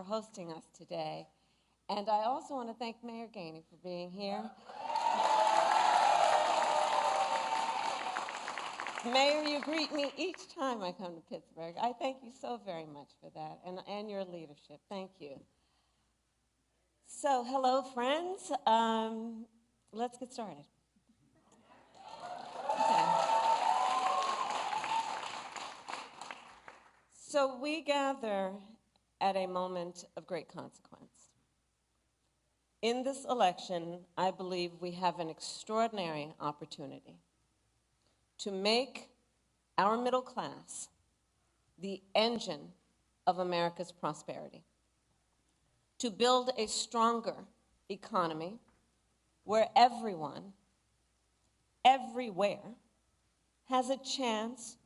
hosting us today. And I also want to thank Mayor Gainey for being here. Mayor, you greet me each time I come to Pittsburgh. I thank you so very much for that, and your leadership. Thank you. So, hello, friends. Let's get started. Okay. So we gather at a moment of great consequence. In this election, I believe we have an extraordinary opportunity to make our middle class the engine of America's prosperity, to build a stronger economy where everyone, everywhere, has a chance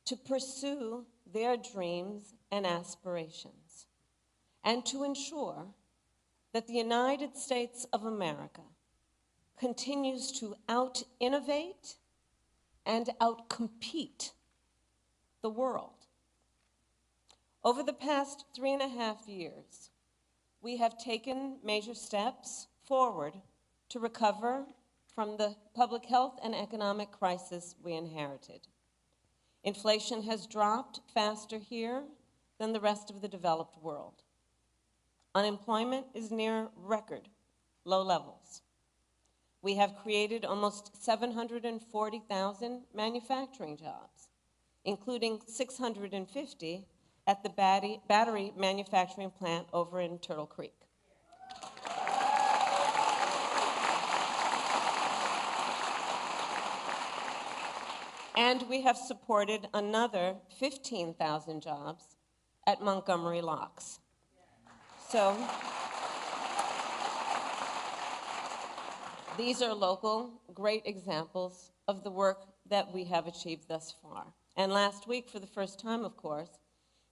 to pursue their dreams and aspirations, and to ensure that the United States of America continues to out-innovate and out-compete the world. Over the past 3.5 years, we have taken major steps forward to recover from the public health and economic crisis we inherited. Inflation has dropped faster here than the rest of the developed world. Unemployment is near record low levels. We have created almost 740,000 manufacturing jobs, including 650 at the battery manufacturing plant over in Turtle Creek. And we have supported another 15,000 jobs at Montgomery Locks. So these are local, great examples of the work that we have achieved thus far. And last week, for the first time, of course,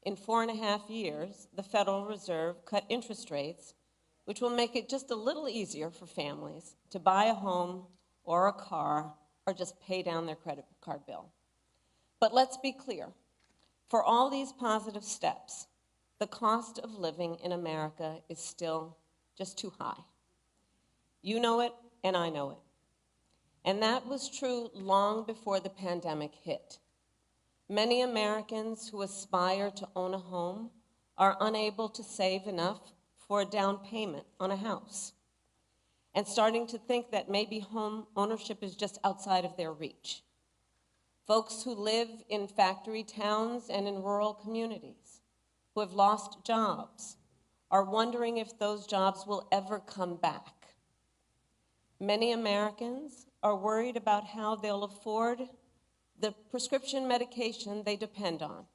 in 4.5 years, the Federal Reserve cut interest rates, which will make it just a little easier for families to buy a home or a car or just pay down their credit card bill. But let's be clear, for all these positive steps, the cost of living in America is still just too high. You know it, and I know it. And that was true long before the pandemic hit. Many Americans who aspire to own a home are unable to save enough for a down payment on a house, and starting to think that maybe home ownership is just outside of their reach. Folks who live in factory towns and in rural communities, who have lost jobs, are wondering if those jobs will ever come back. Many Americans are worried about how they'll afford the prescription medication they depend on.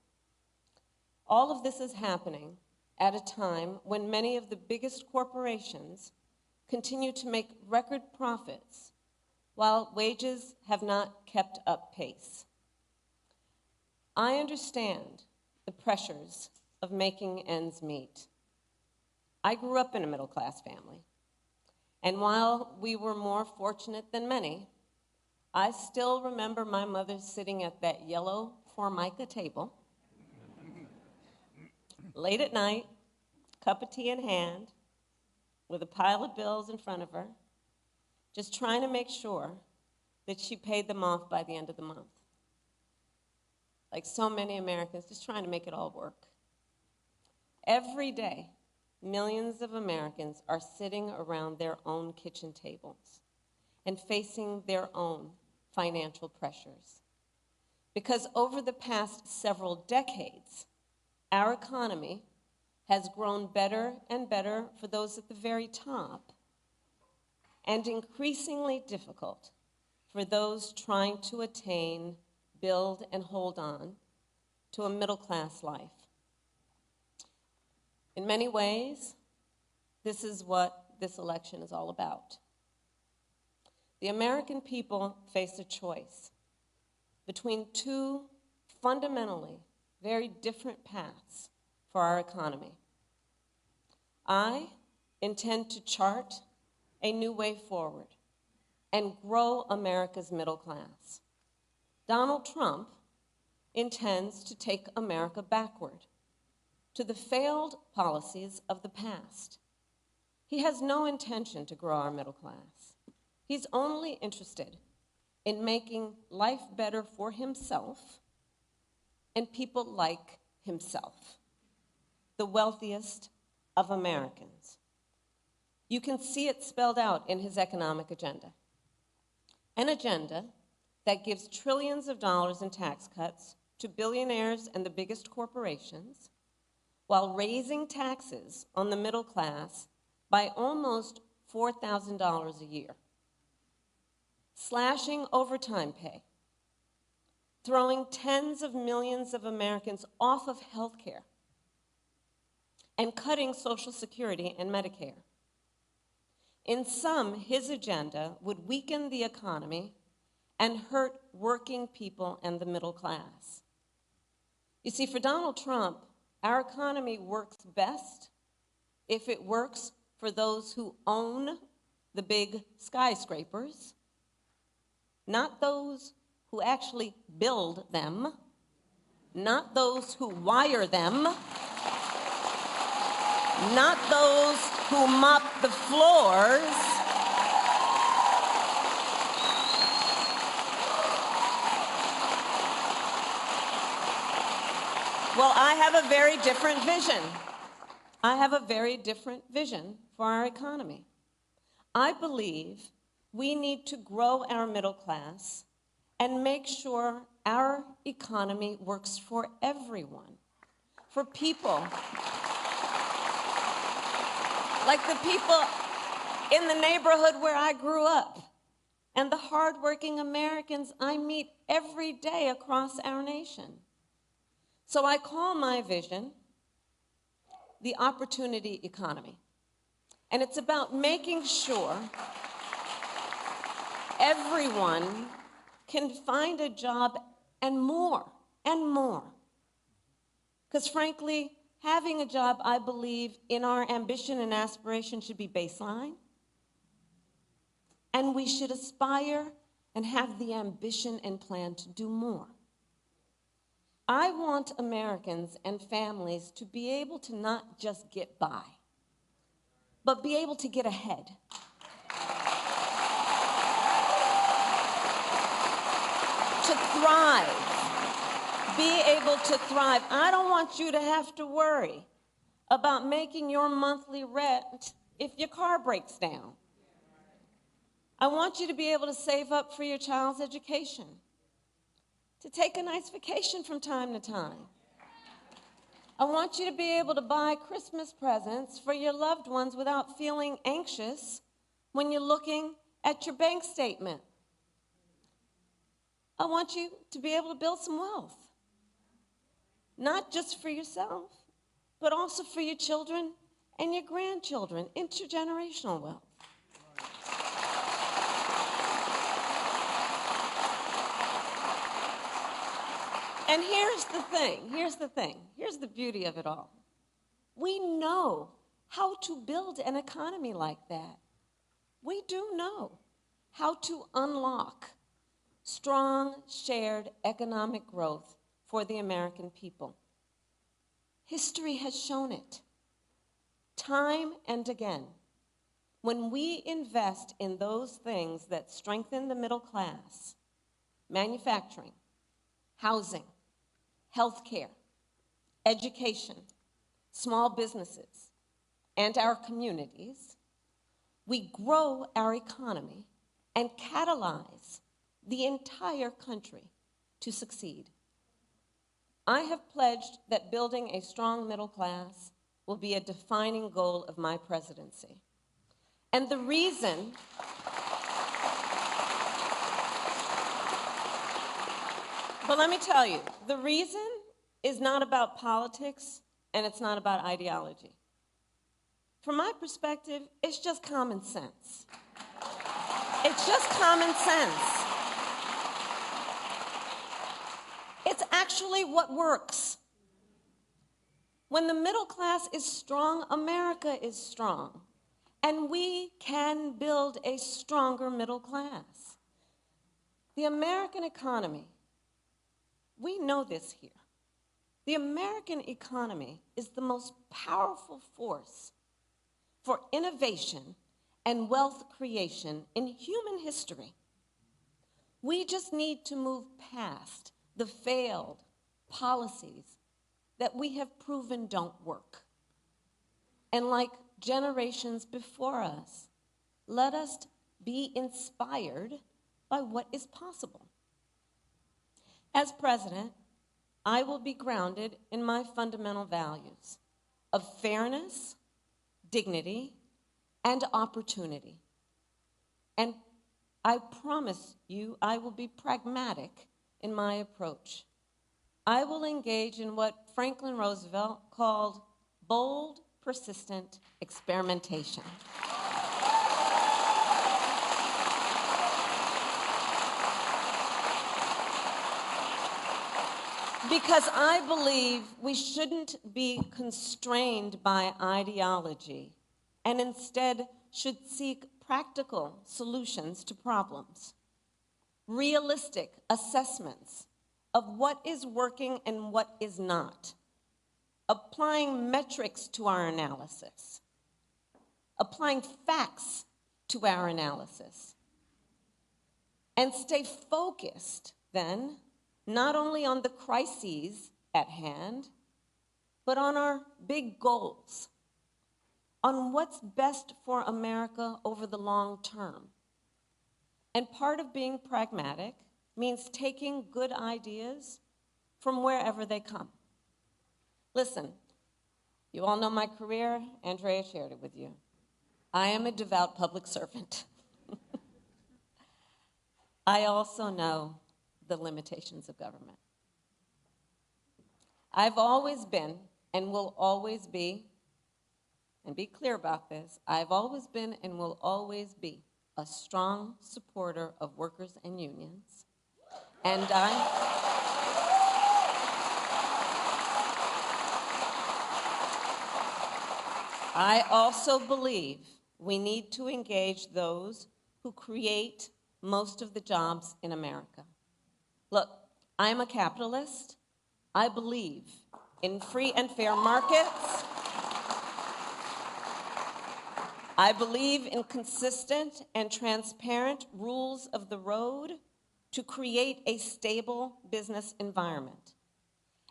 All of this is happening at a time when many of the biggest corporations continue to make record profits while wages have not kept up pace. I understand the pressures of making ends meet. I grew up in a middle-class family, and while we were more fortunate than many, I still remember my mother sitting at that yellow Formica table, late at night, cup of tea in hand, with a pile of bills in front of her, just trying to make sure that she paid them off by the end of the month. Like so many Americans, just trying to make it all work. Every day, millions of Americans are sitting around their own kitchen tables and facing their own financial pressures. Because over the past several decades, our economy has grown better and better for those at the very top, and increasingly difficult for those trying to attain, build, and hold on to a middle-class life. In many ways, this is what this election is all about. The American people face a choice between two fundamentally very different paths for our economy. I intend to chart a new way forward and grow America's middle class. Donald Trump intends to take America backward, to the failed policies of the past. He has no intention to grow our middle class. He's only interested in making life better for himself and people like himself, the wealthiest of Americans. You can see it spelled out in his economic agenda. An agenda that gives trillions of dollars in tax cuts to billionaires and the biggest corporations, while raising taxes on the middle class by almost $4,000 a year, slashing overtime pay, throwing tens of millions of Americans off of health care, and cutting Social Security and Medicare. In sum, his agenda would weaken the economy and hurt working people and the middle class. You see, for Donald Trump, our economy works best if it works for those who own the big skyscrapers, not those who actually build them, not those who wire them, not those who mop the floors, well, I have a very different vision. I have a very different vision for our economy. I believe we need to grow our middle class and make sure our economy works for everyone, for people like the people in the neighborhood where I grew up and the hardworking Americans I meet every day across our nation. So I call my vision the opportunity economy. And it's about making sure everyone can find a job and more, and more. Because frankly, having a job, I believe, in our ambition and aspiration should be baseline. And we should aspire and have the ambition and plan to do more. I want Americans and families to be able to not just get by, but be able to get ahead. To thrive, be able to thrive. I don't want you to have to worry about making your monthly rent if your car breaks down. I want you to be able to save up for your child's education, to take a nice vacation from time to time. I want you to be able to buy Christmas presents for your loved ones without feeling anxious when you're looking at your bank statement. I want you to be able to build some wealth, not just for yourself, but also for your children and your grandchildren, intergenerational wealth. And here's the beauty of it all. We know how to build an economy like that. We do know how to unlock strong, shared economic growth for the American people. History has shown it, time and again. When we invest in those things that strengthen the middle class, manufacturing, housing, healthcare, education, small businesses, and our communities, we grow our economy and catalyze the entire country to succeed. I have pledged that building a strong middle class will be a defining goal of my presidency. And the reason But let me tell you, the reason is not about politics and it's not about ideology. From my perspective, it's just common sense. It's just common sense. It's actually what works. When the middle class is strong, America is strong. And we can build a stronger middle class. The American economy, we know this here. The American economy is the most powerful force for innovation and wealth creation in human history. We just need to move past the failed policies that we have proven don't work. And like generations before us, let us be inspired by what is possible. As president, I will be grounded in my fundamental values of fairness, dignity, and opportunity. And I promise you I will be pragmatic in my approach. I will engage in what Franklin Roosevelt called bold, persistent experimentation. Because I believe we shouldn't be constrained by ideology and instead should seek practical solutions to problems, realistic assessments of what is working and what is not, applying metrics to our analysis, applying facts to our analysis, and stay focused then not only on the crises at hand, but on our big goals, on what's best for America over the long term. And part of being pragmatic means taking good ideas from wherever they come. Listen, you all know my career. Andrea shared it with you. I am a devout public servant. I also know the limitations of government. I've always been and will always be, and be clear about this, I've always been and will always be a strong supporter of workers and unions. And I also believe we need to engage those who create most of the jobs in America. Look, I'm a capitalist. I believe in free and fair markets. I believe in consistent and transparent rules of the road to create a stable business environment.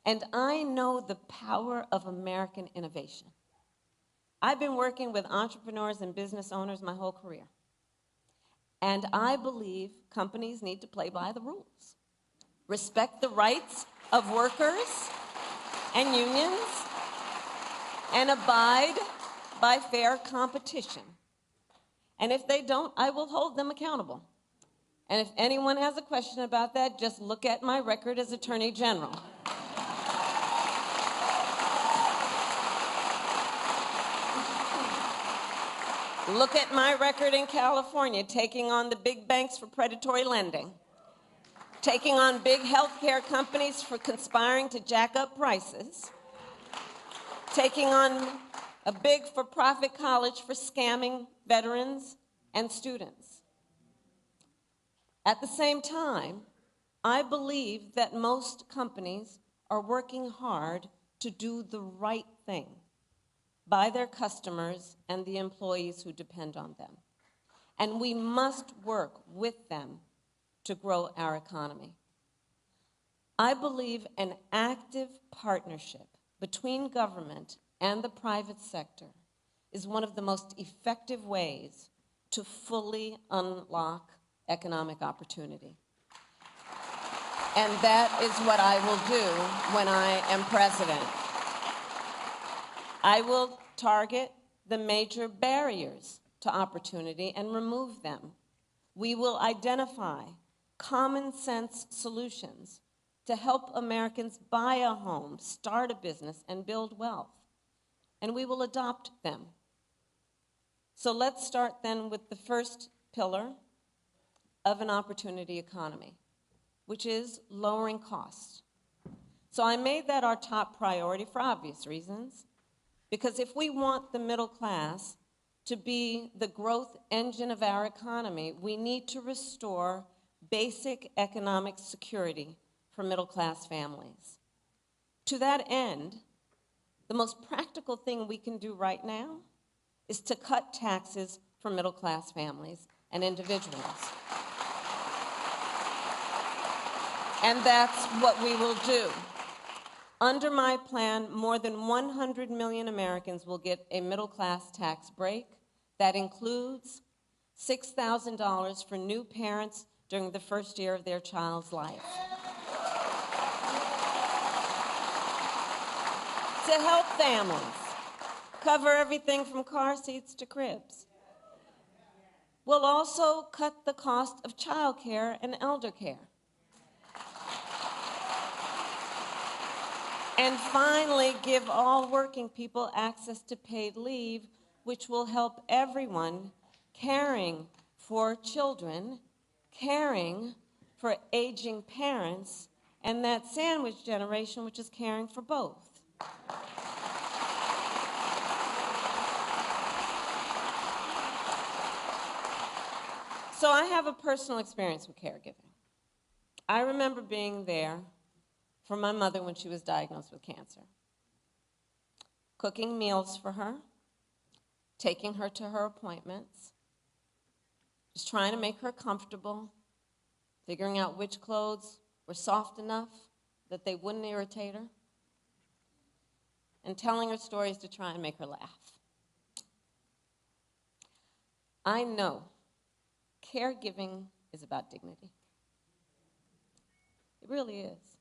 And I know the power of American innovation. I've been working with entrepreneurs and business owners my whole career. And I believe companies need to play by the rules. Respect the rights of workers and unions, and abide by fair competition. And if they don't, I will hold them accountable. And if anyone has a question about that, just look at my record as Attorney General. Look at my record in California, taking on the big banks for predatory lending, taking on big healthcare companies for conspiring to jack up prices, taking on a big for-profit college for scamming veterans and students. At the same time, I believe that most companies are working hard to do the right thing by their customers and the employees who depend on them. And we must work with them to grow our economy. I believe an active partnership between government and the private sector is one of the most effective ways to fully unlock economic opportunity. And that is what I will do when I am president. I will target the major barriers to opportunity and remove them. We will identify common sense solutions to help Americans buy a home, start a business, and build wealth. And we will adopt them. So let's start then with the first pillar of an opportunity economy, which is lowering costs. So I made that our top priority for obvious reasons, because if we want the middle class to be the growth engine of our economy, we need to restore basic economic security for middle-class families. To that end, the most practical thing we can do right now is to cut taxes for middle-class families and individuals. And that's what we will do. Under my plan, more than 100 million Americans will get a middle-class tax break. That includes $6,000 for new parents during the first year of their child's life. To help families cover everything from car seats to cribs. We'll also cut the cost of child care and elder care. And finally, give all working people access to paid leave, which will help everyone caring for children, caring for aging parents, and that sandwich generation, which is caring for both. So I have a personal experience with caregiving. I remember being there for my mother when she was diagnosed with cancer, cooking meals for her, taking her to her appointments, just trying to make her comfortable, figuring out which clothes were soft enough that they wouldn't irritate her, and telling her stories to try and make her laugh. I know caregiving is about dignity. It really is.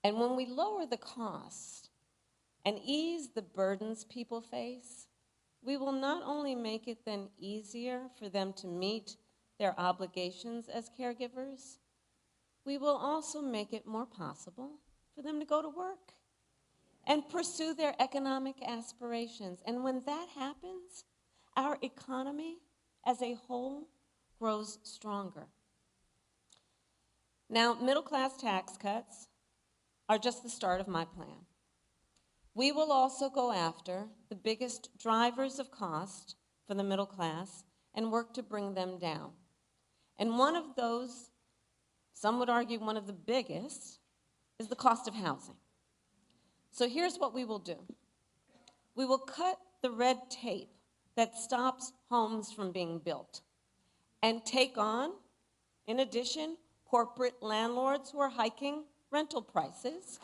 And when we lower the cost and ease the burdens people face, we will not only make it then easier for them to meet their obligations as caregivers, we will also make it more possible for them to go to work and pursue their economic aspirations. And when that happens, our economy as a whole grows stronger. Now, middle-class tax cuts are just the start of my plan. We will also go after the biggest drivers of cost for the middle class and work to bring them down. And one of those, some would argue one of the biggest, is the cost of housing. So here's what we will do. We will cut the red tape that stops homes from being built and take on, in addition, corporate landlords who are hiking rental prices.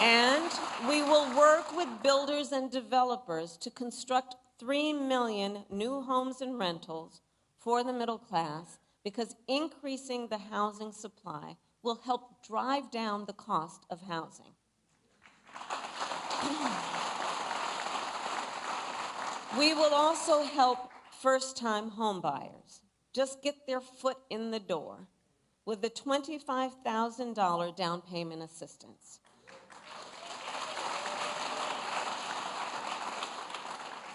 And we will work with builders and developers to construct 3 million new homes and rentals for the middle class, because increasing the housing supply will help drive down the cost of housing. We will also help first-time home buyers just get their foot in the door with the $25,000 down payment assistance.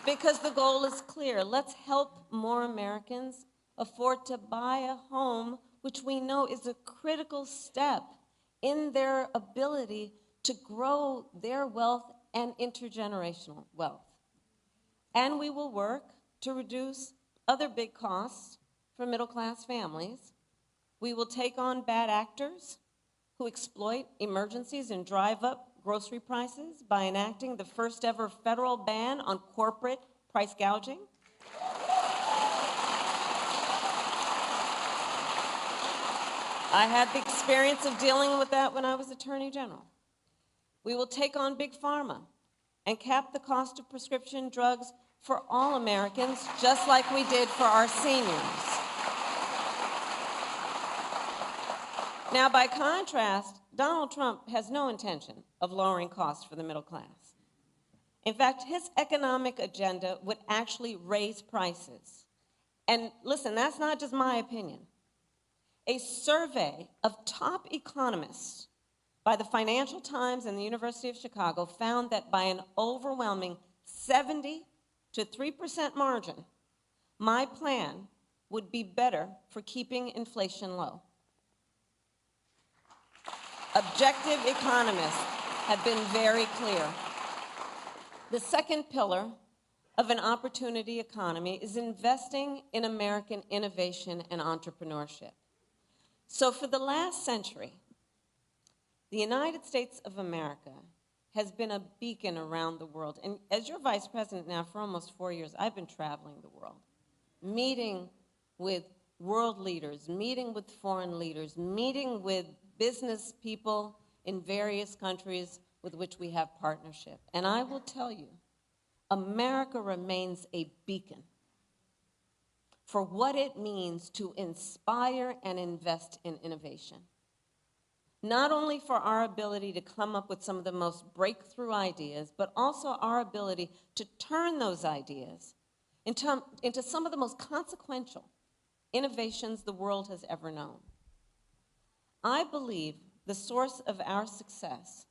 Because the goal is clear. Let's help more Americans afford to buy a home, which we know is a critical step in their ability to grow their wealth and intergenerational wealth. And we will work to reduce other big costs for middle-class families. We will take on bad actors who exploit emergencies and drive up grocery prices by enacting the first ever federal ban on corporate price gouging. I had the experience of dealing with that when I was Attorney General. We will take on Big Pharma and cap the cost of prescription drugs for all Americans, just like we did for our seniors. Now, by contrast, Donald Trump has no intention of lowering costs for the middle class. In fact, his economic agenda would actually raise prices. And listen, that's not just my opinion. A survey of top economists by the Financial Times and the University of Chicago found that by an overwhelming 70 to 3% margin, my plan would be better for keeping inflation low. Objective economists have been very clear. The second pillar of an opportunity economy is investing in American innovation and entrepreneurship. So for the last century, the United States of America has been a beacon around the world. And as your vice president now for almost 4 years, I've been traveling the world, meeting with world leaders, meeting with foreign leaders, meeting with business people in various countries with which we have partnership. And I will tell you, America remains a beacon for what it means to inspire and invest in innovation. Not only for our ability to come up with some of the most breakthrough ideas, but also our ability to turn those ideas into some of the most consequential innovations the world has ever known. I believe the source of our success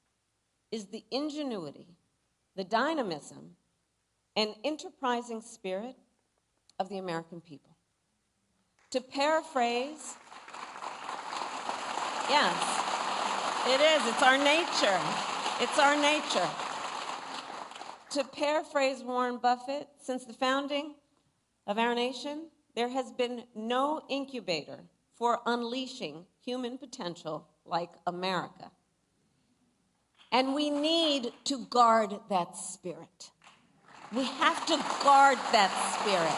is the ingenuity, the dynamism, and enterprising spirit of the American people. To paraphrase, yes, it is, it's our nature. It's our nature. To paraphrase Warren Buffett, since the founding of our nation, there has been no incubator for unleashing human potential like America. And we need to guard that spirit. We have to guard that spirit.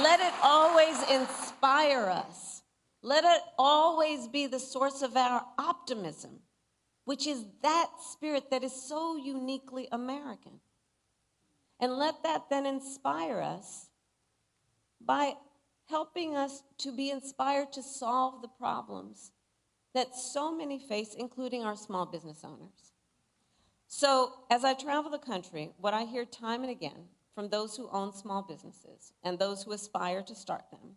Let it always inspire us. Let it always be the source of our optimism, which is that spirit that is so uniquely American. And let that then inspire us by helping us to be inspired to solve the problems that so many face, including our small business owners. So as I travel the country, what I hear time and again from those who own small businesses and those who aspire to start them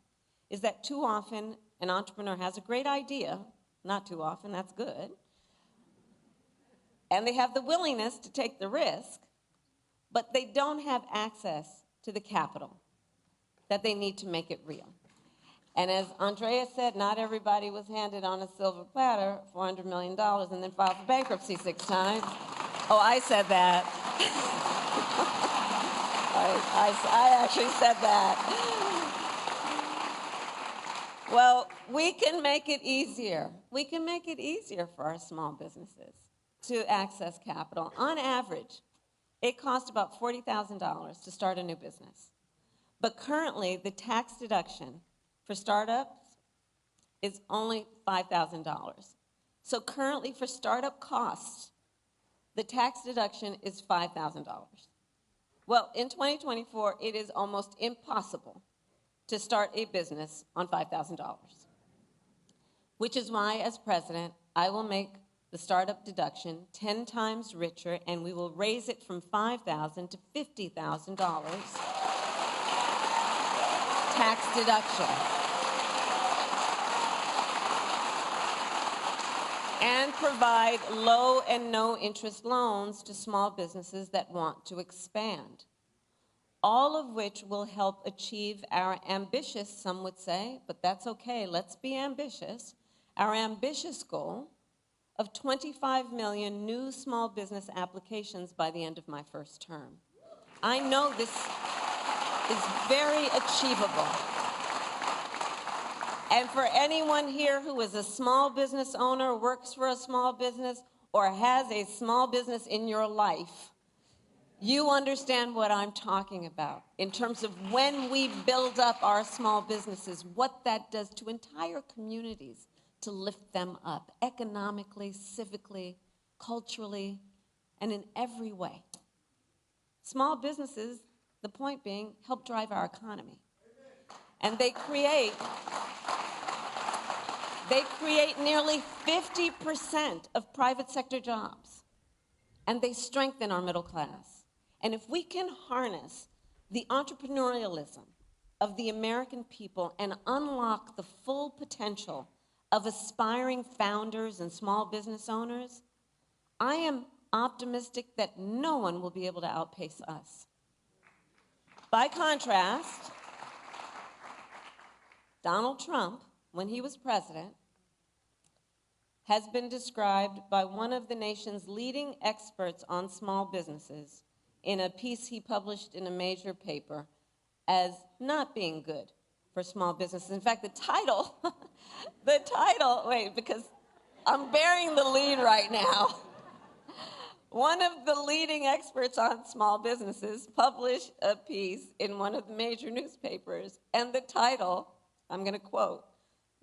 is that too often an entrepreneur has a great idea, not too often, that's good, and they have the willingness to take the risk, but they don't have access to the capital that they need to make it real. And as Andrea said, not everybody was handed on a silver platter $400 million and then filed for bankruptcy 6 times. Oh, I said that. I actually said that. Well, we can make it easier. We can make it easier for our small businesses to access capital. On average, it costs about $40,000 to start a new business. But currently, the tax deduction for startups is only $5,000. So currently, for startup costs, the tax deduction is $5,000. Well, in 2024, it is almost impossible to start a business on $5,000, which is why, as president, I will make the startup deduction 10 times richer, and we will raise it from $5,000 to $50,000 tax deduction. And provide low and no interest loans to small businesses that want to expand. All of which will help achieve our ambitious, some would say, but that's okay, let's be ambitious, our ambitious goal of 25 million new small business applications by the end of my first term. I know this is very achievable. And for anyone here who is a small business owner, works for a small business, or has a small business in your life, you understand what I'm talking about in terms of when we build up our small businesses, what that does to entire communities to lift them up economically, civically, culturally, and in every way. Small businesses, the point being, help drive our economy. And they create nearly 50% of private sector jobs. And they strengthen our middle class. And if we can harness the entrepreneurialism of the American people and unlock the full potential of aspiring founders and small business owners, I am optimistic that no one will be able to outpace us. By contrast, Donald Trump, when he was president, has been described by one of the nation's leading experts on small businesses in a piece he published in a major paper as not being good for small businesses. In fact, the title, wait, because I'm bearing the lead right now. One of the leading experts on small businesses published a piece in one of the major newspapers, and the title, I'm going to quote,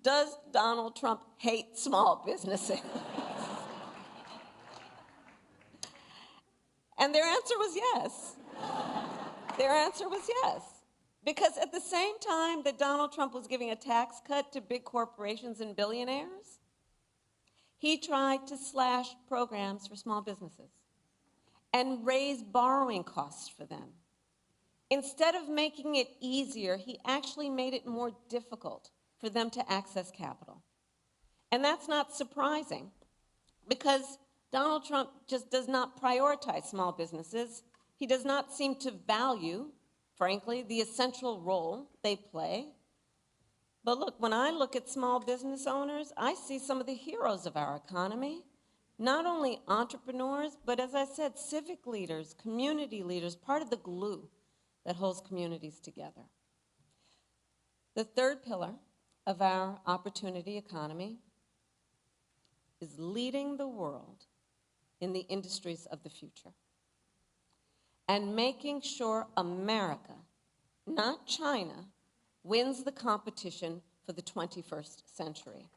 "Does Donald Trump hate small businesses?" And their answer was yes. Their answer was yes. Because at the same time that Donald Trump was giving a tax cut to big corporations and billionaires, he tried to slash programs for small businesses and raise borrowing costs for them. Instead of making it easier, he actually made it more difficult for them to access capital. And that's not surprising, because Donald Trump just does not prioritize small businesses. He does not seem to value, frankly, the essential role they play. But look, when I look at small business owners, I see some of the heroes of our economy. Not only entrepreneurs, but as I said, civic leaders, community leaders, part of the glue that holds communities together. The third pillar of our opportunity economy is leading the world in the industries of the future and making sure America, not China, wins the competition for the 21st century.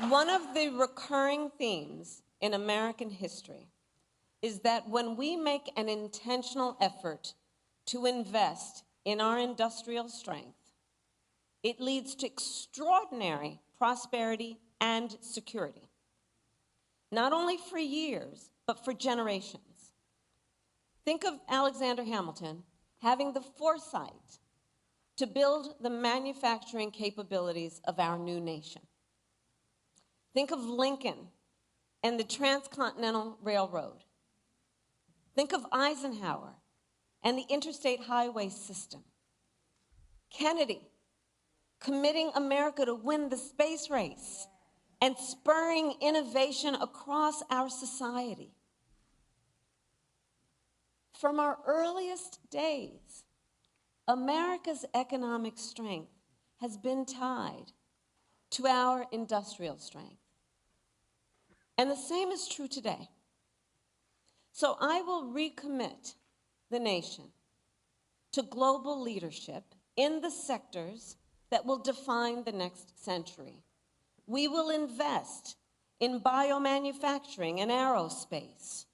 One of the recurring themes in American history is that when we make an intentional effort to invest in our industrial strength, it leads to extraordinary prosperity and security, not only for years, but for generations. Think of Alexander Hamilton having the foresight to build the manufacturing capabilities of our new nation. Think of Lincoln and the Transcontinental Railroad. Think of Eisenhower and the interstate highway system. Kennedy committing America to win the space race and spurring innovation across our society. From our earliest days, America's economic strength has been tied to our industrial strength. And the same is true today. So I will recommit the nation to global leadership in the sectors that will define the next century. We will invest in biomanufacturing and aerospace,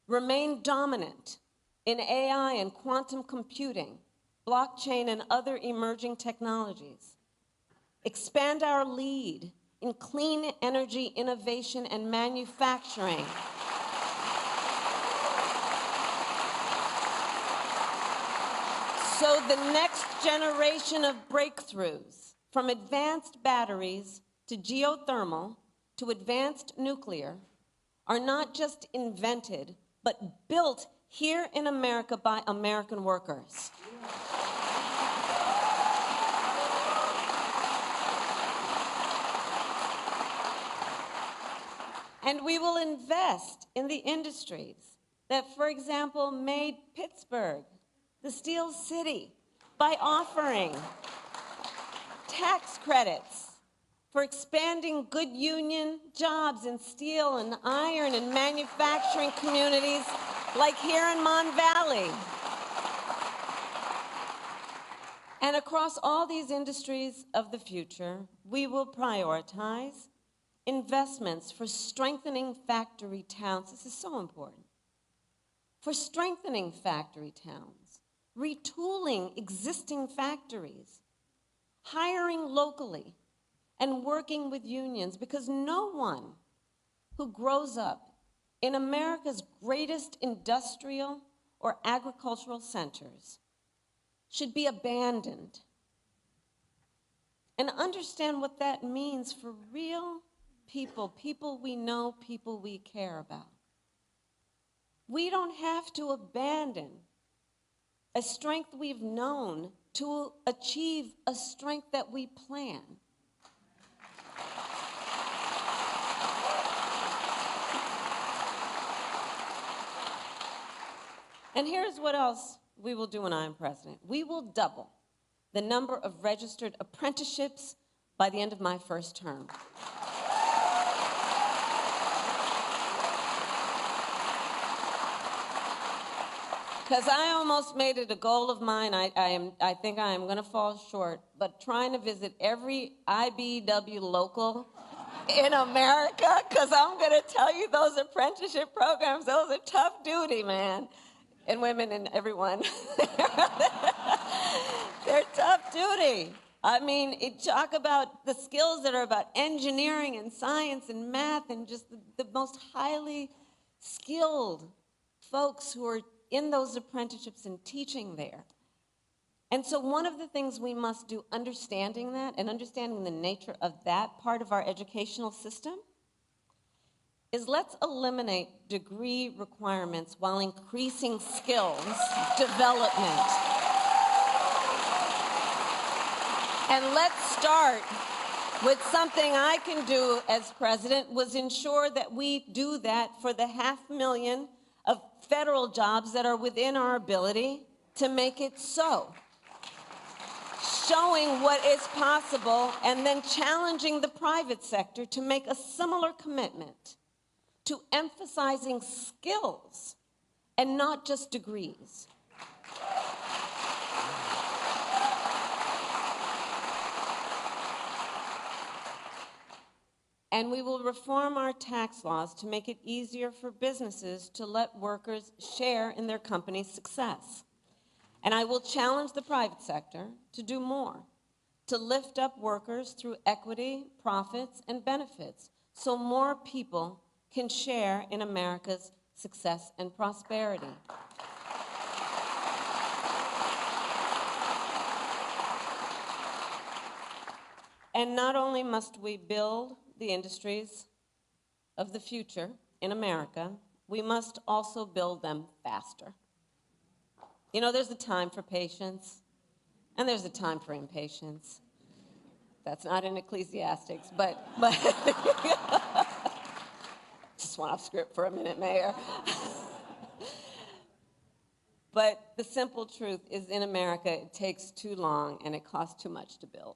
remain dominant in AI and quantum computing, blockchain and other emerging technologies, expand our lead in clean energy innovation and manufacturing, so the next generation of breakthroughs, from advanced batteries to geothermal to advanced nuclear, are not just invented, but built here in America by American workers. And we will invest in the industries that, for example, made Pittsburgh the Steel City by offering tax credits for expanding good union jobs in steel and iron and manufacturing communities like here in Mon Valley. And across all these industries of the future, we will prioritize investments for strengthening factory towns. This is so important. For strengthening factory towns, retooling existing factories, hiring locally, and working with unions, because no one who grows up in America's greatest industrial or agricultural centers should be abandoned. And understand what that means for real people, people we know, people we care about. We don't have to abandon a strength we've known to achieve a strength that we plan. And here's what else we will do when I am president. We will double the number of registered apprenticeships by the end of my first term. Because I almost made it a goal of mine. I think I am going to fall short, but trying to visit every IBEW local in America, because I'm going to tell you, those apprenticeship programs, those are tough duty, man. And women and everyone. They're tough duty. I mean, talk about the skills that are about engineering and science and math and just the most highly skilled folks who are in those apprenticeships and teaching there. And so one of the things we must do, understanding that and understanding the nature of that part of our educational system, is let's eliminate degree requirements while increasing skills development. And let's start with something I can do as president, was ensure that we do that for the 500,000 of federal jobs that are within our ability to make it so. Showing what is possible and then challenging the private sector to make a similar commitment to emphasizing skills and not just degrees. And we will reform our tax laws to make it easier for businesses to let workers share in their company's success. And I will challenge the private sector to do more, to lift up workers through equity, profits, and benefits, so more people can share in America's success and prosperity. And not only must we build the industries of the future in America, we must also build them faster. You know, there's a time for patience, and there's a time for impatience. That's not in Ecclesiastics, but just went off script for a minute, Mayor. But the simple truth is, in America, it takes too long and it costs too much to build.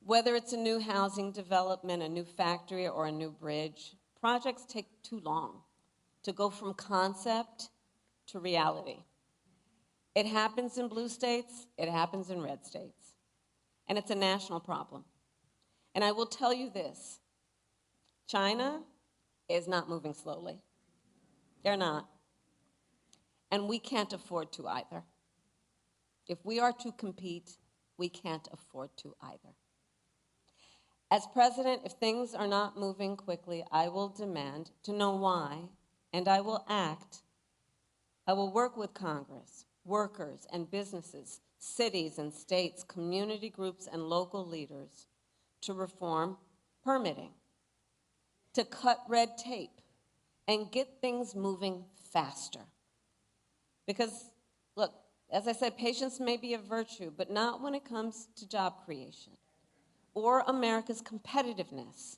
Whether it's a new housing development, a new factory, or a new bridge, projects take too long to go from concept to reality. It happens in blue states, it happens in red states, and it's a national problem. And I will tell you this, China is not moving slowly. They're not. And we can't afford to either. If we are to compete, we can't afford to either. As president, if things are not moving quickly, I will demand to know why, and I will act. I will work with Congress, workers and businesses, cities and states, community groups and local leaders to reform permitting, to cut red tape, and get things moving faster. Because, look, as I said, patience may be a virtue, but not when it comes to job creation or America's competitiveness.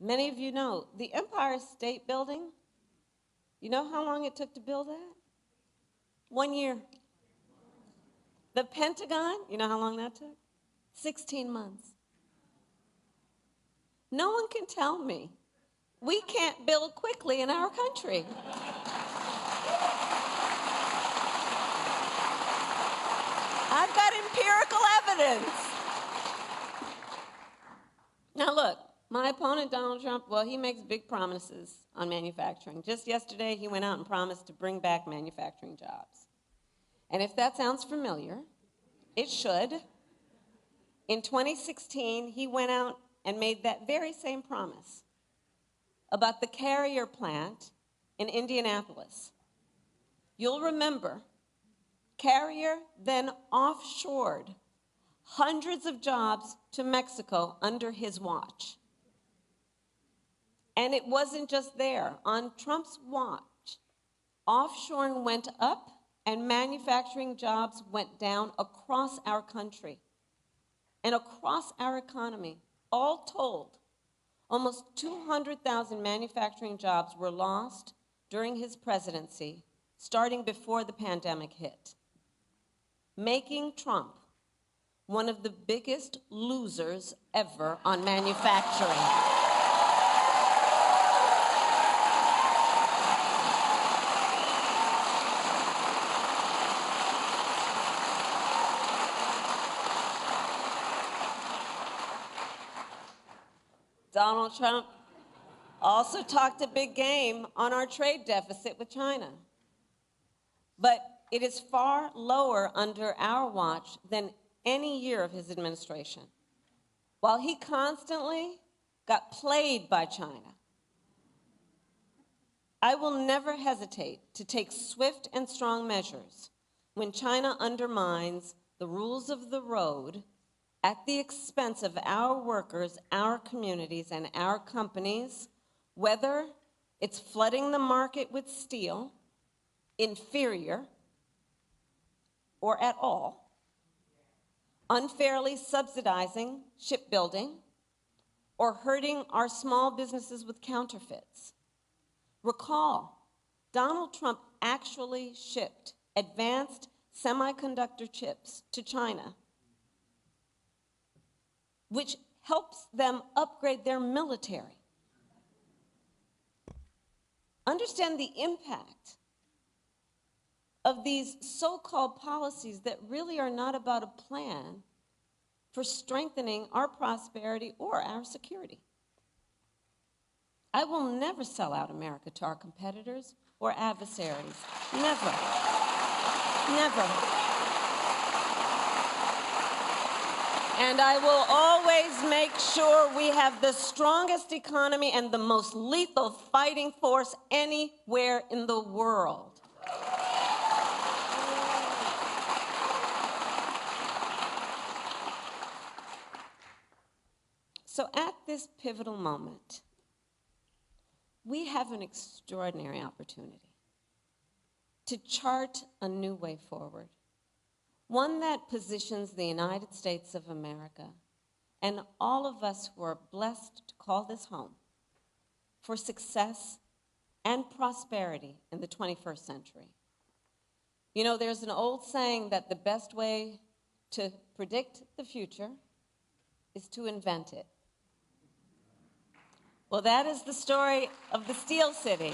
Many of you know, the Empire State Building, you know how long it took to build that? 1 year. The Pentagon, you know how long that took? 16 months. No one can tell me we can't build quickly in our country. I've got empirical evidence. Now look, my opponent, Donald Trump, well, he makes big promises on manufacturing. Just yesterday, he went out and promised to bring back manufacturing jobs. And if that sounds familiar, it should. In 2016, he went out and made that very same promise about the Carrier plant in Indianapolis. You'll remember, Carrier then offshored hundreds of jobs to Mexico under his watch. And it wasn't just there. On Trump's watch, offshoring went up and manufacturing jobs went down across our country and across our economy. All told, almost 200,000 manufacturing jobs were lost during his presidency starting before the pandemic hit, making Trump one of the biggest losers ever on manufacturing. Donald Trump also talked a big game on our trade deficit with China. But it is far lower under our watch than any year of his administration. While he constantly got played by China, I will never hesitate to take swift and strong measures when China undermines the rules of the road at the expense of our workers, our communities, and our companies, whether it's flooding the market with steel, inferior, or at all, unfairly subsidizing shipbuilding, or hurting our small businesses with counterfeits. Recall, Donald Trump actually shipped advanced semiconductor chips to China, which helps them upgrade their military. Understand the impact of these so-called policies that really are not about a plan for strengthening our prosperity or our security. I will never sell out America to our competitors or adversaries. Never. Never. And I will always make sure we have the strongest economy and the most lethal fighting force anywhere in the world. So at this pivotal moment, we have an extraordinary opportunity to chart a new way forward. One that positions the United States of America and all of us who are blessed to call this home for success and prosperity in the 21st century. You know, there's an old saying that the best way to predict the future is to invent it. Well, that is the story of the Steel City.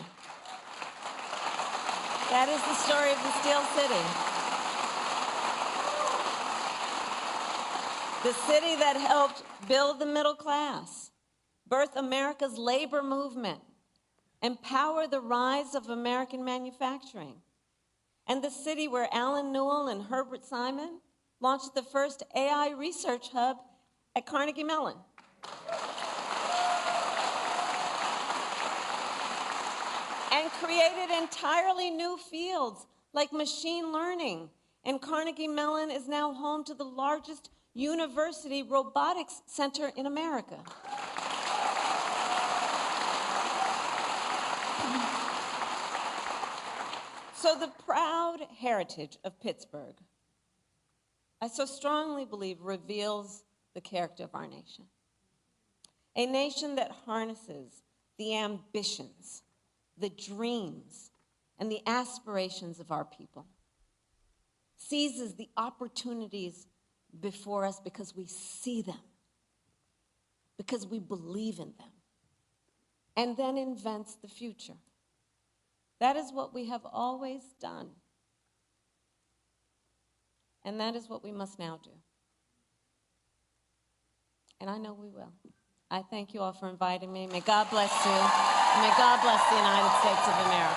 That is the story of the Steel City. The city that helped build the middle class, birth America's labor movement, empower the rise of American manufacturing, and the city where Alan Newell and Herbert Simon launched the first AI research hub at Carnegie Mellon. And created entirely new fields like machine learning. And Carnegie Mellon is now home to the largest university robotics center in America. So the proud heritage of Pittsburgh, I so strongly believe, reveals the character of our nation. A nation that harnesses the ambitions, the dreams, and the aspirations of our people, seizes the opportunities before us because we see them, because we believe in them, and then invents the future. That is what we have always done. And that is what we must now do. And I know we will. I thank you all for inviting me. May God bless you. And may God bless the United States of America.